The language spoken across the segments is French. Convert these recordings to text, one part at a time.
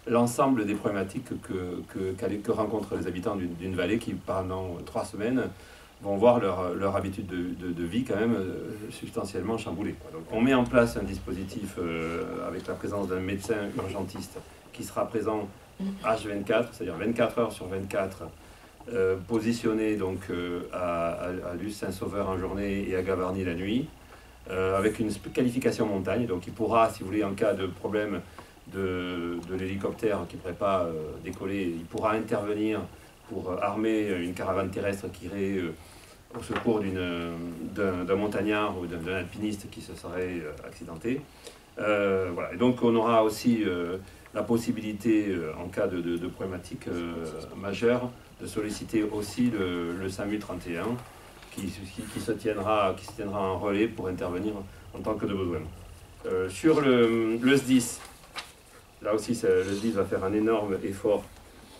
l'ensemble des problématiques que rencontrent les habitants d'une vallée qui, pendant 3 semaines, vont voir leur habitude de vie quand même substantiellement chamboulée. Donc, on met en place un dispositif avec la présence d'un médecin urgentiste qui sera présent H24, c'est-à-dire 24 heures sur 24, positionné donc à Luce Saint-Sauveur en journée et à Gavarnie la nuit, avec une qualification montagne. Donc il pourra, si vous voulez, en cas de problème de l'hélicoptère qui ne pourrait pas décoller, il pourra intervenir pour armer une caravane terrestre qui irait au secours d'un montagnard ou d'un alpiniste qui se serait accidenté. Voilà. Et donc on aura aussi la possibilité, en cas de problématique majeure, de solliciter aussi le SAMU 31 qui se tiendra en relais pour intervenir en tant que de besoin. Sur le SDIS, là aussi le SDIS va faire un énorme effort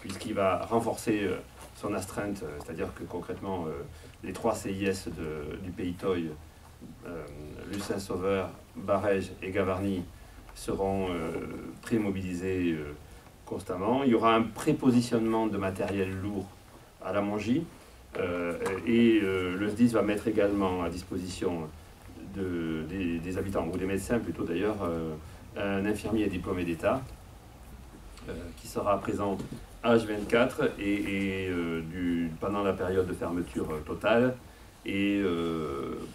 puisqu'il va renforcer son astreinte, c'est-à-dire que concrètement les 3 CIS du Pays Toy, Luce Saint-Sauveur, Barèges et Gavarnie seront pré-mobilisés constamment. Il y aura un prépositionnement de matériel lourd à la Mongie et le SDIS va mettre également à disposition des habitants, ou des médecins plutôt d'ailleurs, un infirmier diplômé d'État qui sera présent H24 et pendant la période de fermeture totale et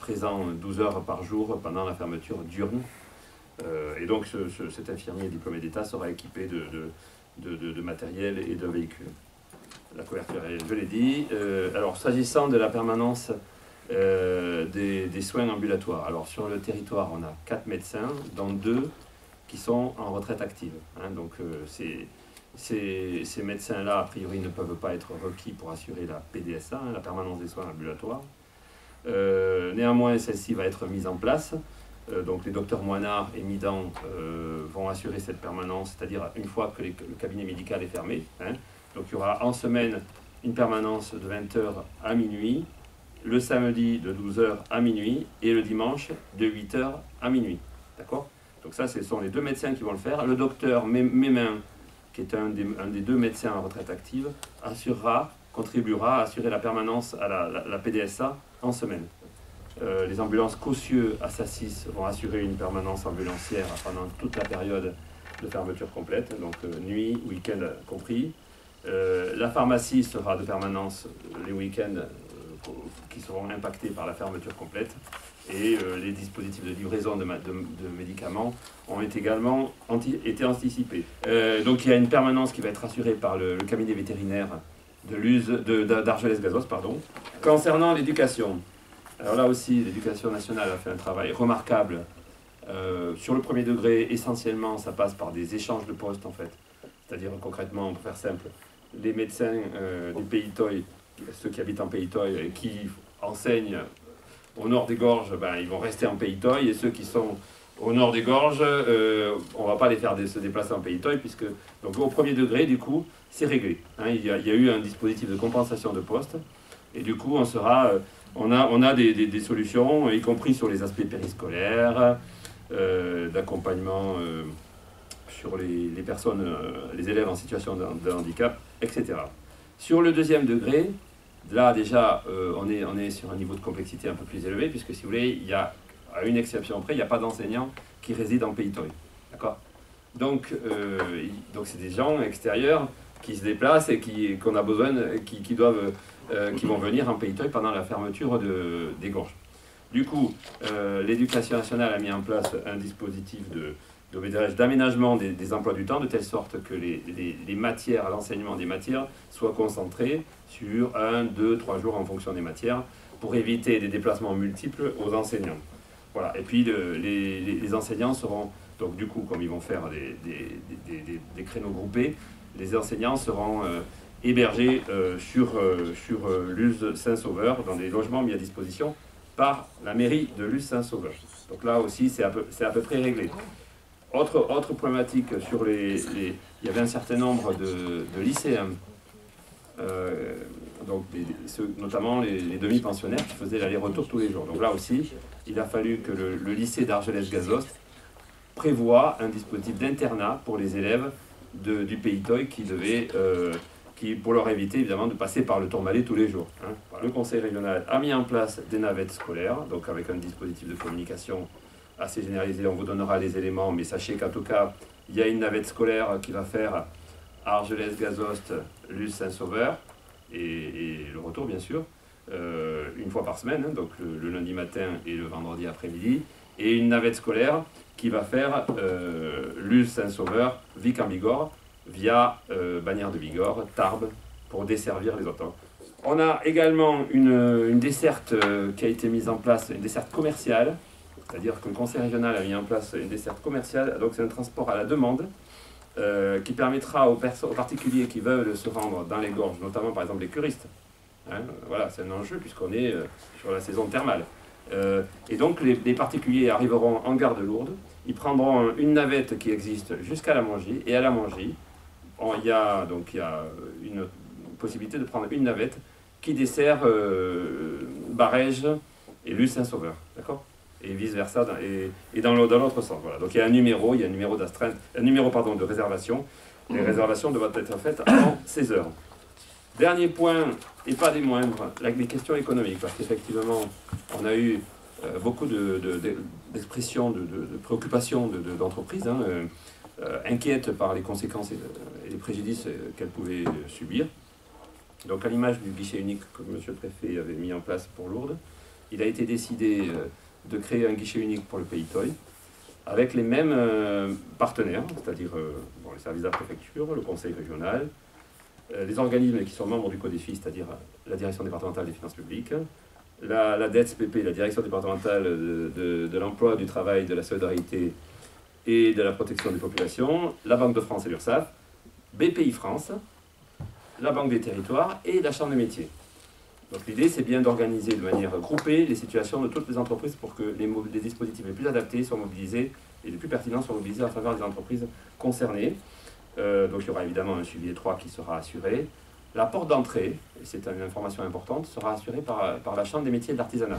présent 12 heures par jour pendant la fermeture diurne. Et donc cet infirmier diplômé d'État sera équipé de matériel et d'un véhicule. La couverture, je l'ai dit. Alors s'agissant de la permanence des soins ambulatoires, alors sur le territoire on a 4 médecins, dont 2 qui sont en retraite active. Hein, donc ces médecins-là, a priori, ne peuvent pas être requis pour assurer la PDSA, hein, la permanence des soins ambulatoires. Néanmoins, celle-ci va être mise en place. Donc les docteurs Moinard et Midan vont assurer cette permanence, c'est-à-dire une fois que le cabinet médical est fermé. Hein. Donc il y aura en semaine une permanence de 20h à minuit, le samedi de 12h à minuit et le dimanche de 8h à minuit. D'accord ? Donc ça, ce sont les 2 médecins qui vont le faire. Le docteur Mémin, qui est un des 2 médecins en retraite active, contribuera à assurer la permanence à la PDSA en semaine. Les ambulances Caussieux à Sassis vont assurer une permanence ambulancière pendant toute la période de fermeture complète, donc nuit, week-end compris. La pharmacie sera de permanence les week-ends qui seront impactés par la fermeture complète. Et les dispositifs de livraison de médicaments ont également été anticipés. Donc il y a une permanence qui va être assurée par le cabinet vétérinaire d'Argelès-Gazost. Concernant l'éducation, alors là aussi l'éducation nationale a fait un travail remarquable. Sur le premier degré, essentiellement, ça passe par des échanges de postes en fait. C'est-à-dire concrètement, pour faire simple, les médecins du Pays Toy, ceux qui habitent en Pays Toy et qui enseignent au nord des Gorges, ils vont rester en Pays Toy, et ceux qui sont au nord des Gorges, on ne va pas les faire se déplacer en Pays Toy, puisque donc, au premier degré, du coup, c'est réglé. Hein, il y a eu un dispositif de compensation de postes, et du coup, on a des solutions, y compris sur les aspects périscolaires, d'accompagnement sur les personnes, les élèves en situation de handicap, etc. Sur le deuxième degré, là déjà, on est sur un niveau de complexité un peu plus élevé, puisque si vous voulez, il y a, à une exception près, il n'y a pas d'enseignants qui résident en Pays Toy. D'accord ? Donc c'est des gens extérieurs qui se déplacent et qu'on a besoin, qui vont venir en Pays Toy pendant la fermeture des gorges. Du coup, l'Éducation nationale a mis en place un dispositif d'aménagement des emplois du temps, de telle sorte que les matières, l'enseignement des matières, soit concentré sur 1, 2, 3 jours en fonction des matières, pour éviter des déplacements multiples aux enseignants. Voilà. Et puis les enseignants seront, donc du coup, comme ils vont faire des créneaux groupés, les enseignants seront hébergés sur Luz Saint-Sauveur, dans des logements mis à disposition par la mairie de Luz Saint-Sauveur. Donc là aussi, c'est à peu près réglé. Autre problématique, il y avait un certain nombre de lycéens, donc notamment les demi-pensionnaires qui faisaient l'aller-retour tous les jours. Donc là aussi, il a fallu que le lycée d'Argelès-Gazost prévoie un dispositif d'internat pour les élèves du Pays Toy qui, pour leur éviter évidemment de passer par le Tourmalet tous les jours. Hein. Le conseil régional a mis en place des navettes scolaires, donc avec un dispositif de communication assez généralisé. On vous donnera les éléments, mais sachez qu'en tout cas, il y a une navette scolaire qui va faire Argelès-Gazost, Luz-Saint-Sauveur, et le retour bien sûr, une fois par semaine, hein, donc le lundi matin et le vendredi après-midi, et une navette scolaire qui va faire Luz-Saint-Sauveur, Vic-en-Bigorre, via Bagnères de Bigorre, Tarbes, pour desservir les autres. On a également une desserte qui a été mise en place, une desserte commerciale, c'est-à-dire que le conseil régional a mis en place une desserte commerciale, donc c'est un transport à la demande qui permettra aux particuliers qui veulent se rendre dans les gorges, notamment par exemple les curistes. Hein, voilà, c'est un enjeu puisqu'on est sur la saison thermale. Et donc les particuliers arriveront en gare de Lourdes, ils prendront une navette qui existe jusqu'à la Mongie, et à la Mongie, il y a une possibilité de prendre une navette qui dessert Barège et Luz-Saint-Sauveur, d'accord ? Et vice-versa, et dans l'autre sens. Voilà. Donc il y a un numéro d'astreinte, de réservation. Les réservations doivent être faites avant 16 h. Dernier point, et pas des moindres, les questions économiques, parce qu'effectivement, on a eu beaucoup d'expressions, de préoccupations d'entreprises, inquiètes par les conséquences et les préjudices qu'elles pouvaient subir. Donc à l'image du guichet unique que M. le Préfet avait mis en place pour Lourdes, il a été décidé de créer un guichet unique pour le Pays Toy, avec les mêmes partenaires, c'est-à-dire les services de la préfecture, le conseil régional, les organismes qui sont membres du CODEFI, c'est-à-dire la direction départementale des finances publiques, la DETSPP, la direction départementale de l'emploi, du travail, de la solidarité et de la protection des populations, la Banque de France et l'URSSAF, BPI France, la Banque des territoires et la Chambre des métiers. Donc l'idée, c'est bien d'organiser de manière groupée les situations de toutes les entreprises pour que les dispositifs les plus adaptés soient mobilisés et les plus pertinents soient mobilisés en faveur des entreprises concernées. Donc il y aura évidemment un suivi étroit qui sera assuré. La porte d'entrée, et c'est une information importante, sera assurée par la Chambre des métiers et de l'artisanat.